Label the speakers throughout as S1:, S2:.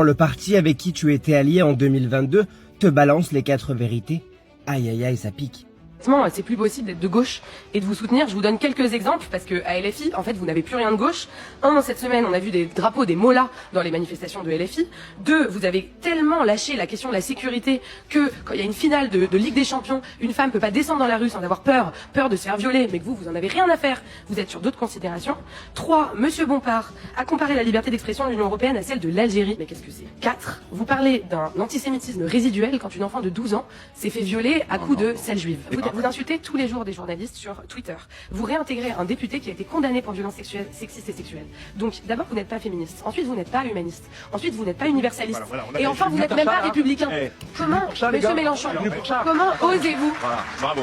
S1: Le parti avec qui tu étais allié en 2022 te balance les 4 vérités. Aïe aïe aïe, ça pique.
S2: C'est plus possible d'être de gauche et de vous soutenir. Je vous donne quelques exemples parce que à LFI, en fait, vous n'avez plus rien de gauche. Cette semaine, on a vu des drapeaux, des mollahs dans les manifestations de LFI. 2, vous avez tellement lâché la question de la sécurité que quand il y a une finale de Ligue des Champions, une femme peut pas descendre dans la rue sans avoir peur de se faire violer, mais que vous en avez rien à faire. Vous êtes sur d'autres considérations. 3, Monsieur Bompard a comparé la liberté d'expression de l'Union européenne à celle de l'Algérie. Mais qu'est-ce que c'est? 4, vous parlez d'un antisémitisme résiduel quand une enfant de 12 ans s'est fait violer à coups de sel juive. Vous insultez tous les jours des journalistes sur Twitter. Vous réintégrez un député qui a été condamné pour violences sexistes et sexuelles. Donc d'abord vous n'êtes pas féministe, ensuite vous n'êtes pas humaniste, ensuite vous n'êtes pas universaliste, et enfin vous n'êtes même pas républicain. Comment, Monsieur Mélenchon, comment osez-vous,
S3: Bravo.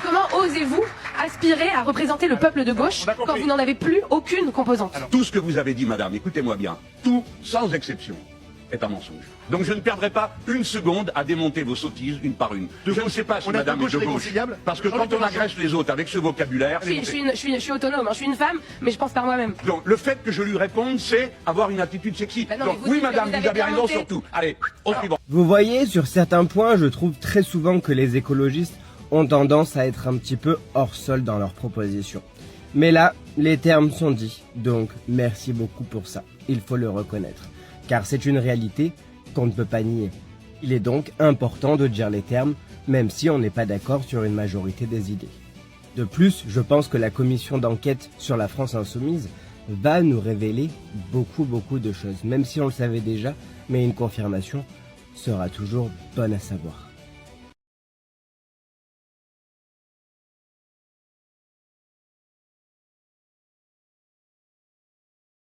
S2: comment osez-vous aspirer à représenter le peuple de gauche quand vous n'en avez plus aucune composante?
S3: Tout ce que vous avez dit, madame, écoutez-moi bien, tout, sans exception, est un mensonge. Donc je ne perdrai pas une seconde à démonter vos sottises une par une. Je ne sais pas si madame est de gauche, parce que quand on agresse les autres avec ce vocabulaire...
S2: Je suis autonome, je suis une femme, mais je pense par moi-même.
S3: Donc le fait que je lui réponde, c'est avoir une attitude sexy. Donc oui madame, vous avez raison sur tout. Allez, au suivant.
S1: Vous voyez, sur certains points, je trouve très souvent que les écologistes ont tendance à être un petit peu hors sol dans leurs propositions. Mais là, les termes sont dits, donc merci beaucoup pour ça, il faut le reconnaître. Car c'est une réalité qu'on ne peut pas nier. Il est donc important de dire les termes, même si on n'est pas d'accord sur une majorité des idées. De plus, je pense que la commission d'enquête sur la France insoumise va nous révéler beaucoup de choses, même si on le savait déjà, mais une confirmation sera toujours bonne à savoir.